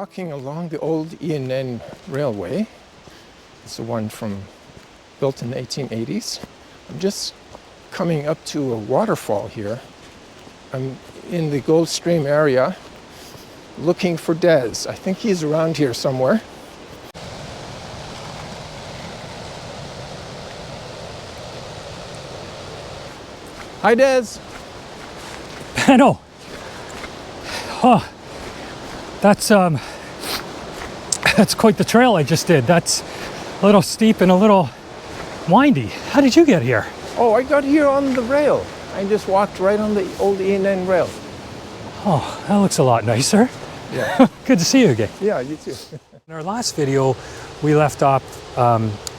walking along the old E&N Railway. It's the one built in the 1880s. I'm just coming up to a waterfall here. I'm in the Gold Stream area looking for Des. I think he's around here somewhere. Hi, Des. I know. Oh, that's quite the trail I just did. That's a little steep and a little windy. How did you get here? Oh, I got here on the rail. I just walked right on the old E&N rail. Oh, that looks a lot nicer. Yeah. Good to see you again. Yeah, you too. In our last video, we left off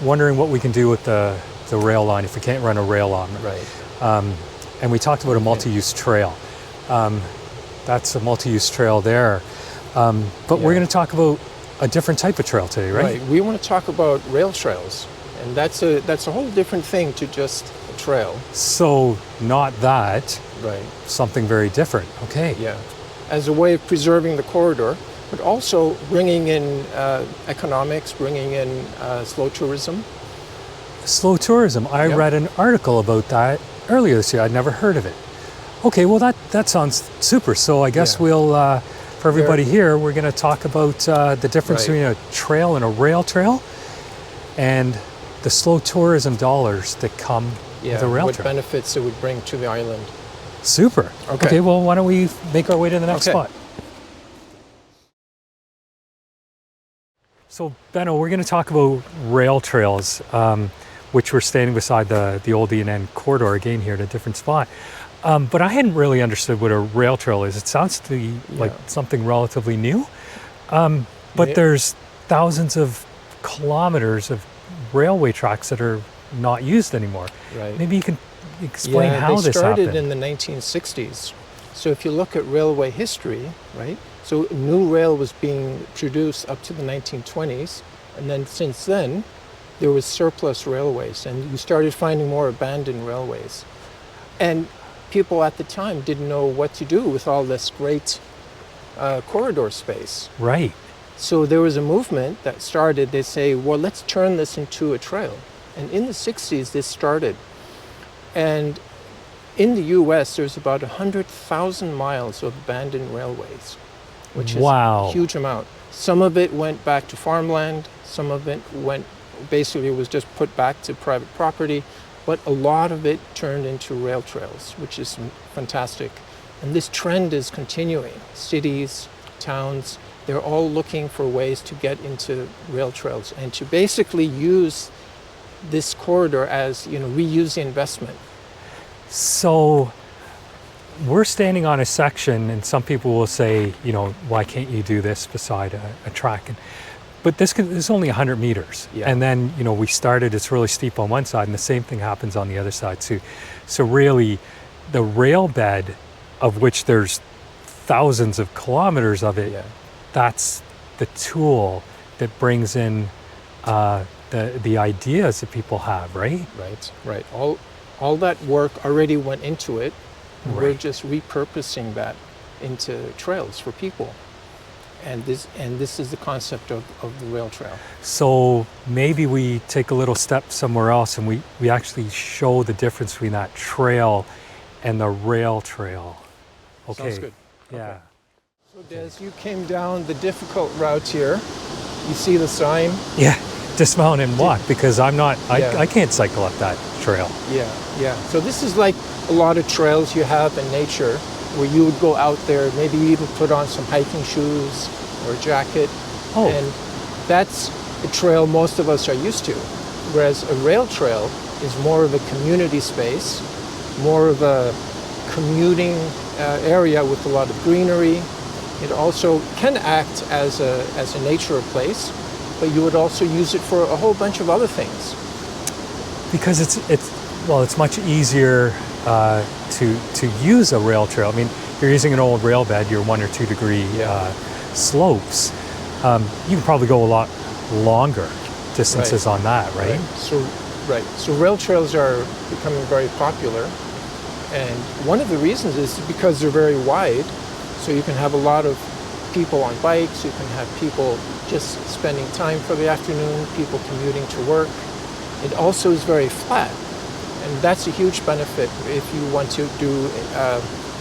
wondering what we can do with the rail line if we can't run a rail on it. Right. And we talked about a multi-use trail. That's a multi-use trail there. But we're going to talk about a different type of trail today, right? Right. We want to talk about rail trails. And that's a whole different thing to just a trail. So not that. Right. Something very different. Okay. Yeah. As a way of preserving the corridor, but also bringing in economics, bringing in slow tourism. Slow tourism. I read an article about that earlier this year. I'd never heard of it. Okay, well that sounds super. So I guess we'll, for everybody here, we're going to talk about the difference between a trail and a rail trail, and the slow tourism dollars that come with a rail trail. What benefits it would bring to the island. Super. Okay, well, why don't we make our way to the next spot? So, Benno, we're going to talk about rail trails, which we're standing beside the old E&N Corridor again here at a different spot. But I hadn't really understood what a rail trail is. It sounds to me like something relatively new. But there's thousands of kilometers of railway tracks that are not used anymore. Right. Maybe you can explain how this happened. They started in the 1960s. So if you look at railway history, right? So new rail was being produced up to the 1920s. And then since then, there was surplus railways. And you started finding more abandoned railways. And people at the time didn't know what to do with all this great corridor space. Right. So there was a movement that started, they say, well, let's turn this into a trail. And in the 60s, this started. And in the US, there's about 100,000 miles of abandoned railways, which is a huge amount. Some of it went back to farmland. Some of it was just put back to private property. But a lot of it turned into rail trails, which is fantastic. And this trend is continuing. Cities, towns, they're all looking for ways to get into rail trails and to basically use this corridor as, reuse the investment. So we're standing on a section, and some people will say, why can't you do this beside a track? But this is only 100 meters. Yeah. And then, we started, it's really steep on one side, and the same thing happens on the other side too. So really, the rail bed, of which there's thousands of kilometers of it, that's the tool that brings in the ideas that people have, right? Right. All that work already went into it. And we're just repurposing that into trails for people. And this is the concept of the rail trail. So maybe we take a little step somewhere else and we actually show the difference between that trail and the rail trail. Okay. Sounds good. Yeah. Okay. So Des, you came down the difficult route here. You see the sign? Yeah, dismount and walk, because I can't cycle up that trail. Yeah. So this is like a lot of trails you have in nature, where you would go out there, maybe even put on some hiking shoes or a jacket. And that's a trail most of us are used to. Whereas a rail trail is more of a community space, more of a commuting area with a lot of greenery. It also can act as a nature place, but you would also use it for a whole bunch of other things. Because it's much easier to use a rail trail. I mean, if you're using an old rail bed, your 1 or 2 degree slopes, you can probably go a lot longer distances on that, right? So rail trails are becoming very popular, and one of the reasons is because they're very wide, so you can have a lot of people on bikes, you can have people just spending time for the afternoon, people commuting to work. It also is very flat, and that's a huge benefit if you want to do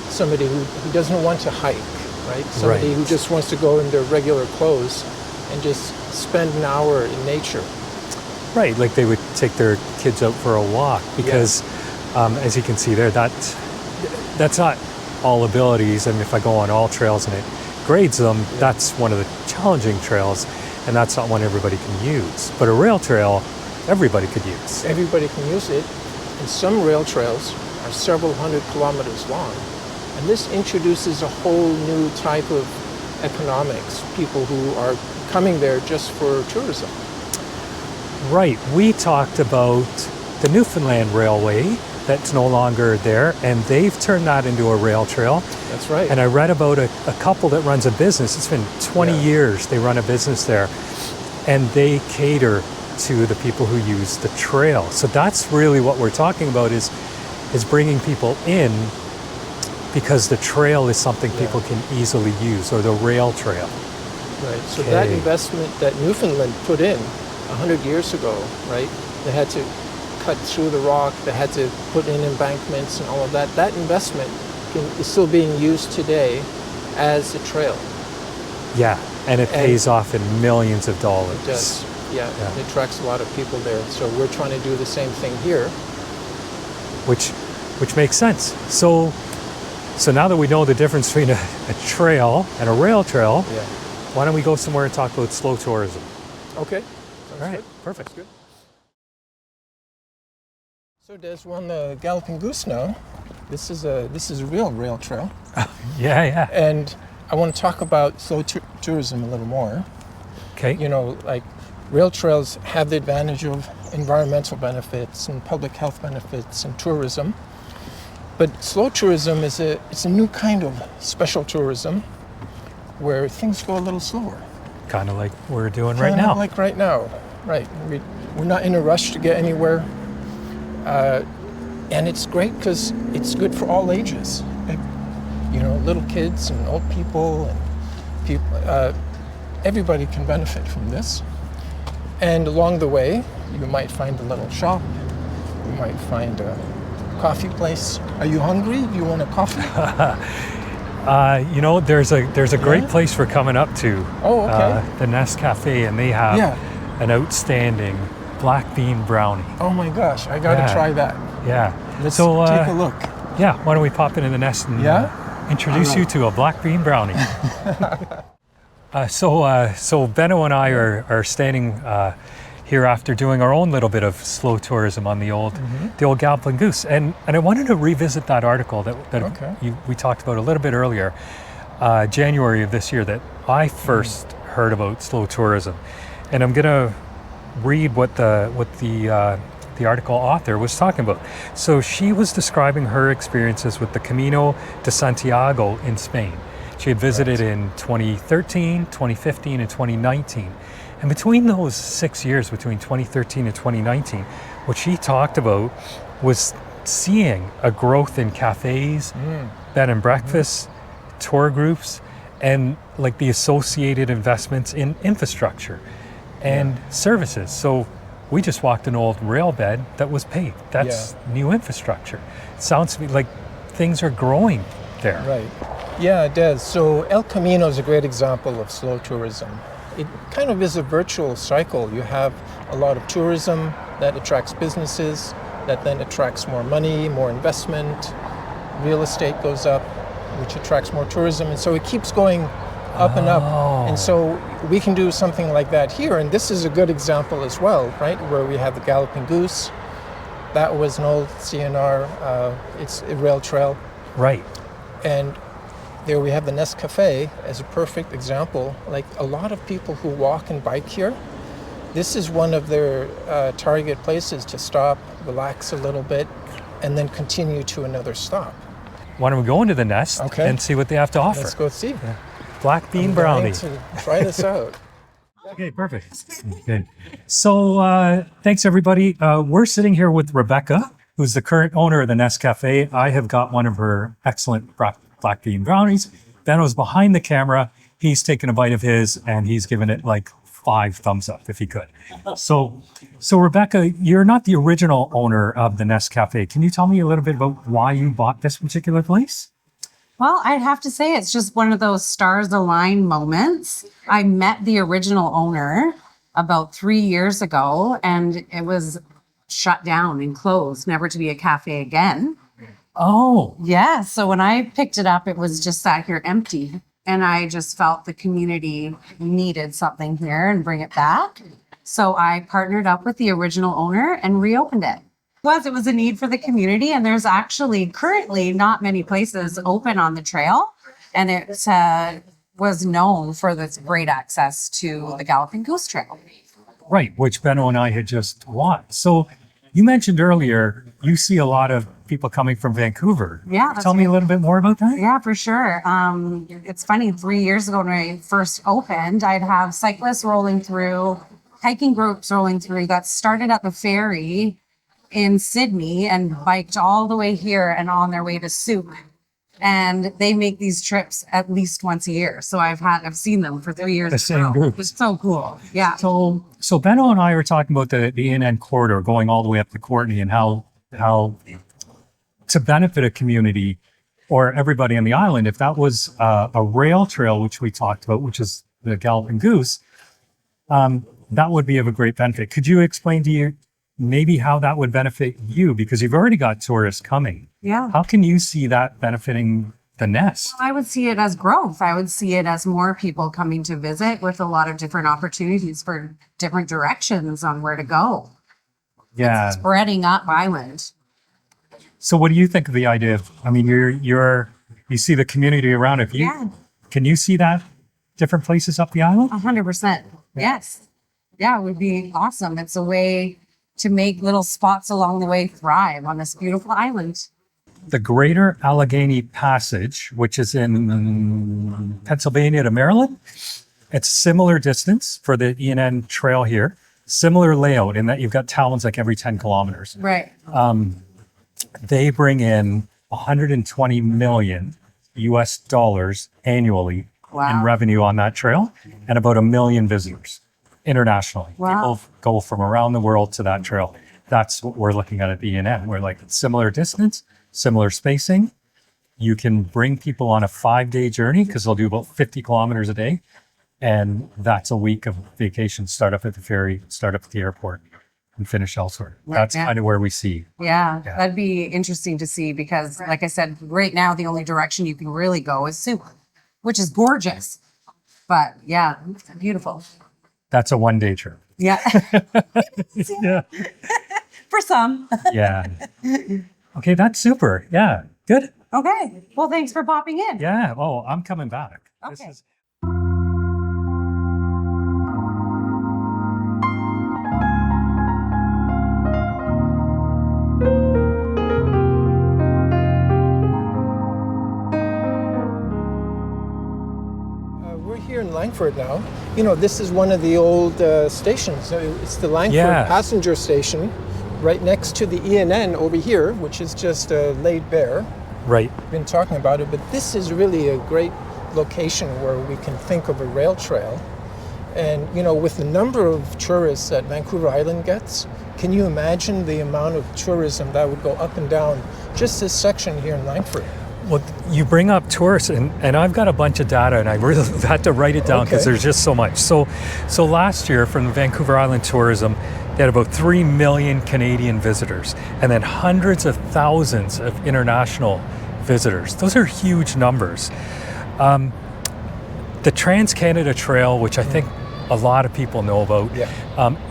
somebody who doesn't want to hike, right? Somebody who just wants to go in their regular clothes and just spend an hour in nature. Right, like they would take their kids out for a walk because, as you can see there, that's not all abilities. And if I go on all trails and it grades them, that's one of the challenging trails, and that's not one everybody can use. But a rail trail, everybody could use. Everybody can use it, and some rail trails are several hundred kilometers long. And this introduces a whole new type of economics, people who are coming there just for tourism. Right, we talked about the Newfoundland Railway that's no longer there, and they've turned that into a rail trail. That's right. And I read about a couple that runs a business. It's been 20 years they run a business there, and they cater to the people who use the trail. So that's really what we're talking about is bringing people in because the trail is something people can easily use, or the rail trail. Right, so that investment that Newfoundland put in 100 years ago, right? They had to cut through the rock, they had to put in embankments and all of that. That investment is still being used today as a trail. Yeah, and it pays off in millions of dollars. It does, yeah. It attracts a lot of people there. So we're trying to do the same thing here. Which makes sense. So now that we know the difference between a trail and a rail trail, why don't we go somewhere and talk about slow tourism? Okay. All right, perfect. Good. So Des, we're on the Galloping Goose now. This is a real rail trail. Yeah. And I want to talk about slow tourism a little more. Okay. You know, like rail trails have the advantage of environmental benefits and public health benefits and tourism. But slow tourism is it's a new kind of special tourism where things go a little slower. Kind of like we're doing right now. Like right now, right. We're not in a rush to get anywhere. And it's great because it's good for all ages. You know, little kids and old people and people, everybody can benefit from this. And along the way, you might find a little shop. You might find a coffee place. Are you hungry? Do you want a coffee? You know, there's a great place we're coming up to. Oh, okay. The Nest Cafe, and they have an outstanding black bean brownie. Oh my gosh, I gotta try that. Yeah. Let's take a look. Yeah, why don't we pop into the Nest and introduce you to a black bean brownie. So Benno and I are standing here after doing our own little bit of slow tourism on the old Galloping Goose, and I wanted to revisit that article that we talked about a little bit earlier, January of this year, that I first heard about slow tourism, and I'm gonna read what the article author was talking about. So she was describing her experiences with the Camino de Santiago in Spain. She had visited in 2013, 2015, and 2019. And between those 6 years, between 2013 and 2019, what she talked about was seeing a growth in cafes, bed and breakfasts, tour groups, and like the associated investments in infrastructure and services. So we just walked an old rail bed that was paved. That's new infrastructure. It sounds to me like things are growing there. Right. Yeah, it does. So El Camino is a great example of slow tourism. It kind of is a virtual cycle. You have a lot of tourism that attracts businesses, that then attracts more money, more investment. Real estate goes up, which attracts more tourism. And so it keeps going up and up. And so we can do something like that here. And this is a good example as well, right? Where we have the Galloping Goose. That was an old CNR. It's a rail trail. Right. And there we have the Nest Cafe as a perfect example. Like a lot of people who walk and bike here, this is one of their target places to stop, relax a little bit, and then continue to another stop. Why don't we go into the Nest and see what they have to offer? Let's go see. Yeah. Black bean brownie. To try this out. Okay, perfect. Okay. So thanks everybody. We're sitting here with Rebecca, who's the current owner of the Nest Cafe. I have got one of her excellent black bean brownies. Benno's behind the camera. he's taken a bite of his and he's given it like 5 thumbs up if he could. So Rebecca, you're not the original owner of the Nest Cafe. Can you tell me a little bit about why you bought this particular place? Well, I'd have to say it's just one of those stars align moments. I met the original owner about 3 years ago, and it was shut down and closed, never to be a cafe again. Oh, Yeah, so when I picked it up, it was just sat here empty, and I just felt the community needed something here and bring it back. So I partnered up with the original owner and reopened it. It was a need for the community, and there's actually currently not many places open on the trail, and it was known for this great access to the Galloping Goose Trail. right, which Benno and I had just watched. So you mentioned earlier you see a lot of people coming from Vancouver. Yeah, that's Tell me a little bit more about that. Yeah, for sure. It's funny, 3 years ago when I first opened, I'd have cyclists rolling through, hiking groups rolling through that started at the ferry in Sydney and biked all the way here and on their way to Souk. And they make these trips at least once a year. So I've seen them for 3 years. The same group. It's so cool. Yeah. So Benno and I were talking about the E&N Corridor going all the way up to Courtney and how to benefit a community or everybody on the island, if that was a rail trail, which we talked about, which is the Galloping Goose, that would be of a great benefit. Could you explain to you maybe how that would benefit you? Because you've already got tourists coming. Yeah. How can you see that benefiting the Nest? I would see it as growth. I would see it as more people coming to visit with a lot of different opportunities for different directions on where to go. Yeah. Spreading up island. So what do you think of the idea of, I mean, you see the community around it. Yeah. Can you see that different places up the island? 100%. Yes. Yeah, it would be awesome. It's a way to make little spots along the way thrive on this beautiful island. The Greater Allegheny Passage, which is in Pennsylvania to Maryland, it's similar distance for the E&N Trail here. Similar layout in that you've got towns like every 10 kilometers. Right. They bring in 120 million US dollars annually in revenue on that trail and about 1 million visitors internationally. Wow. People go from around the world to that trail. That's what we're looking at E&N. We're like similar distance, similar spacing. You can bring people on a 5-day journey because they'll do about 50 kilometers a day. And that's a week of vacation. Start up at the ferry, start up at the airport, and finish elsewhere. That's kind of where we see. Yeah, that'd be interesting to see because, like I said, right now the only direction you can really go is Souk, which is gorgeous. But yeah, beautiful. That's a 1-day trip. Yeah. Yeah. For some. Yeah. Okay, that's super. Yeah, good. Okay. Well, thanks for popping in. Yeah. Oh, I'm coming back. Okay. We're here in Langford now. You know, this is one of the old stations. It's the Langford passenger station right next to the E&N over here, which is just laid bare. Right. We've been talking about it, but this is really a great location where we can think of a rail trail. And, you know, with the number of tourists that Vancouver Island gets, can you imagine the amount of tourism that would go up and down just this section here in Langford? Well, you bring up tourists, and I've got a bunch of data, and I really had to write it down because there's just so much. So last year from Vancouver Island Tourism, they had about 3 million Canadian visitors, and then hundreds of thousands of international visitors. Those are huge numbers. The Trans-Canada Trail, which I think a lot of people know about,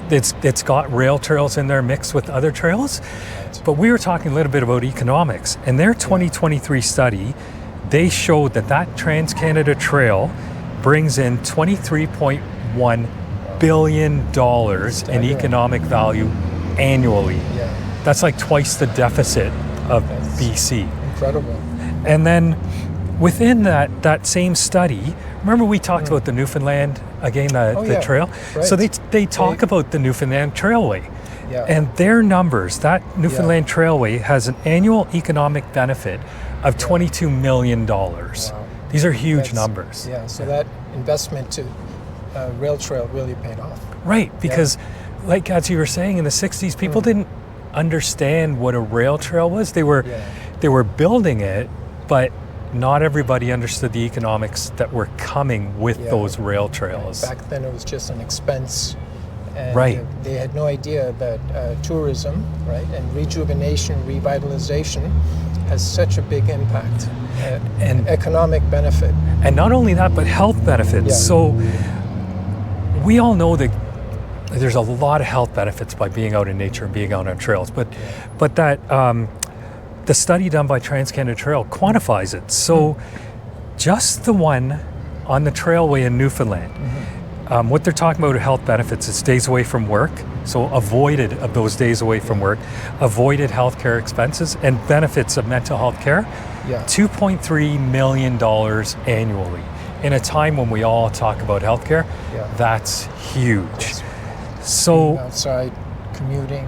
it's got rail trails in there mixed with other trails. But we were talking a little bit about economics. In their 2023 study, they showed that Trans-Canada Trail brings in $23.1 billion in economic value annually. Yeah. That's like twice the deficit of BC. Incredible. And then within that same study, remember we talked about the Newfoundland, again, the trail? Right. So they talk about the Newfoundland Trailway. Yeah. And their numbers, that Newfoundland Trailway has an annual economic benefit of $22 million. Wow. These are huge That's- numbers. Yeah, so that investment to rail trail really paid off. Right, because like as you were saying, in the 60s, people didn't understand what a rail trail was. They were building it, but not everybody understood the economics that were coming with those rail trails. Back then it was just an expense. And Right. They had no idea that tourism, right, and rejuvenation, revitalization has such a big impact, And- economic benefit. And not only that, but health benefits. Yeah. So we all know that there's a lot of health benefits by being out in nature and being out on trails, but that the study done by TransCanada Trail quantifies it. So just the one on the trailway in Newfoundland, what they're talking about are health benefits. It's days away from work, so avoided of those days away from work, avoided healthcare expenses, and benefits of mental health care. Yeah. $2.3 million annually. In a time when we all talk about healthcare, that's huge. So, Outside, commuting,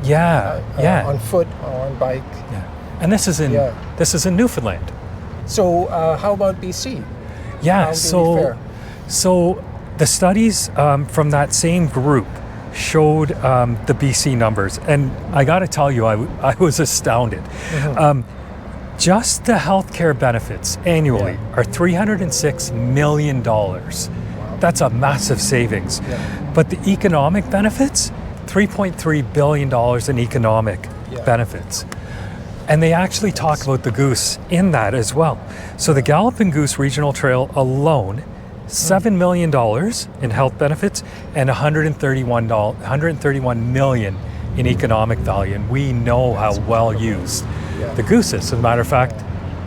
yeah. on foot or on bike. Yeah. And this is in Newfoundland. So how about BC? Yeah, How did we fare? so the studies from that same group showed the BC numbers, and I got to tell you, I was astounded. Just the healthcare benefits annually are $306 million. That's a massive savings. But the economic benefits, $3.3 billion in economic benefits. And they actually talk about the goose in that as well. So the Galloping Goose Regional Trail alone, $7 million in health benefits and $131 million in economic value. And we know how well used the goose is. As a matter of fact,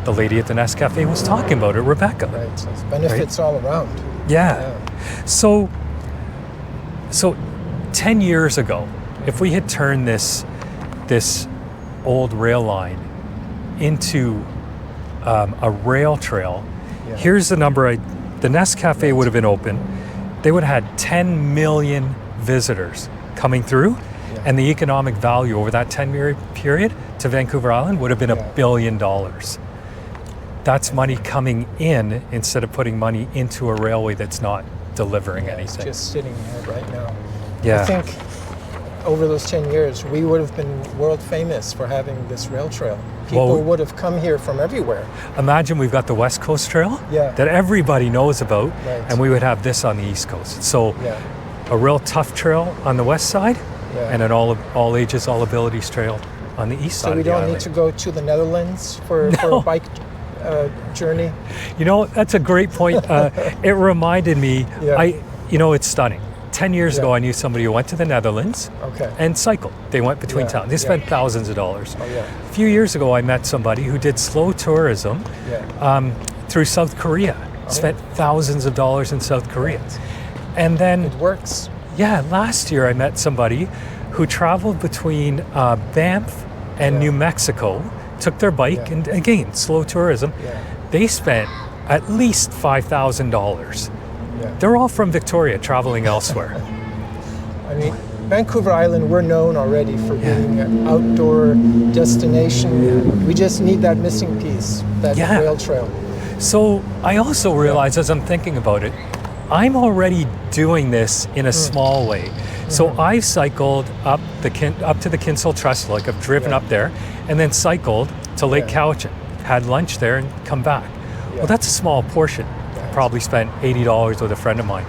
the lady at the Nest Cafe was talking about it, Rebecca. Right, so it's benefits all around. Yeah. So 10 years ago, if we had turned this old rail line into a rail trail, here's the number. The Nest Cafe would have been open. They would have had 10 million visitors coming through, and the economic value over that 10-year period to Vancouver Island would have been $1 billion. That's money coming in instead of putting money into a railway that's not delivering anything. It's just sitting here right now. Yeah. I think over those 10 years, we would have been world famous for having this rail trail. People would have come here from everywhere. Imagine we've got the West Coast Trail that everybody knows about, and we would have this on the East Coast. So a real tough trail on the west side, and an all ages, all abilities trail on the east side of the island. So we don't need to go to the Netherlands for a bike journey? You know, that's a great point. It reminded me, it's stunning. 10 years ago, I knew somebody who went to the Netherlands and cycled. They went between towns. They spent thousands of dollars. A few years ago, I met somebody who did slow tourism through South Korea. Spent thousands of dollars in South Korea. And then it works. Yeah, last year I met somebody who traveled between Banff and New Mexico, took their bike, and again, slow tourism. They spent at least $5,000. They're all from Victoria, traveling elsewhere. I mean, Vancouver Island, we're known already for being an outdoor destination. We just need that missing piece, that rail trail. So I also realize, as I'm thinking about it, I'm already doing this in a small way. So I've cycled up to the Kinsale Trestle, like I've driven up there, and then cycled to Lake Cowichan, had lunch there, and come back. Well, that's a small portion. Probably spent $80 with a friend of mine.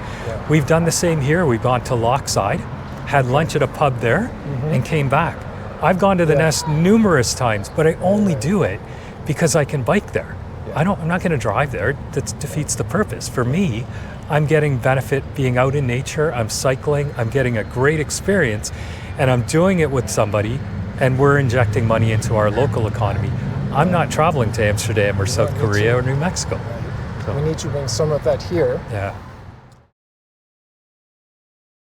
We've done the same here. We've gone to Lochside, had lunch at a pub there, and came back. I've gone to the Nest numerous times, but I only do it because I can bike there. I'm not going to drive there. That defeats the purpose. For me, I'm getting benefit being out in nature. I'm cycling. I'm getting a great experience, and I'm doing it with somebody, and we're injecting money into our local economy. I'm not traveling to Amsterdam or South Korea or New Mexico. We need to bring some of that here. Yeah.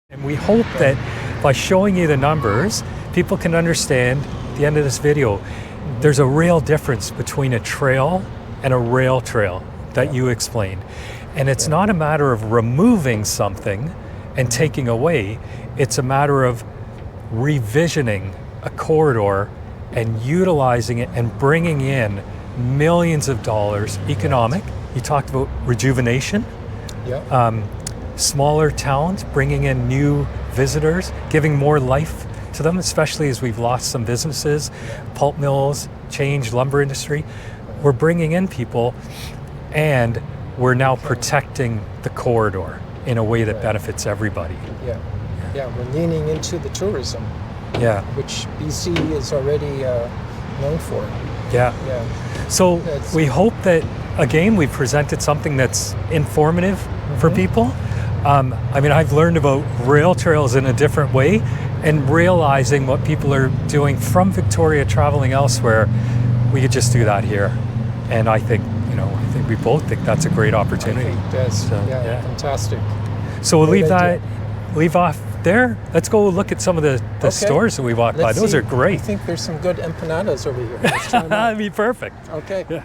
And we hope that by showing you the numbers, people can understand at the end of this video, there's a real difference between a trail and a rail trail that you explained. And it's not a matter of removing something and taking away, it's a matter of revisioning a corridor and utilizing it and bringing in millions of dollars, economic You talked about rejuvenation, Yeah. smaller towns, bringing in new visitors, giving more life to them, especially as we've lost some businesses, pulp mills, change, lumber industry. We're bringing in people, and we're now protecting the corridor in a way that benefits everybody. Yeah. Yeah. We're leaning into the tourism, Yeah, which BC is already known for. yeah. Yeah. So That's- we hope that, again, we've presented something that's informative for people. I mean, I've learned about rail trails in a different way, and realizing what people are doing from Victoria traveling elsewhere, we could just do that here. And I think, I think we both think that's a great I opportunity. think that's yeah. fantastic. So we'll Great leave off there. Let's go look at some of the Okay. stores that we walked by. Let's Those see. are great. I think there's some good empanadas over here. Let's try them out. That'd be perfect. Okay. Yeah.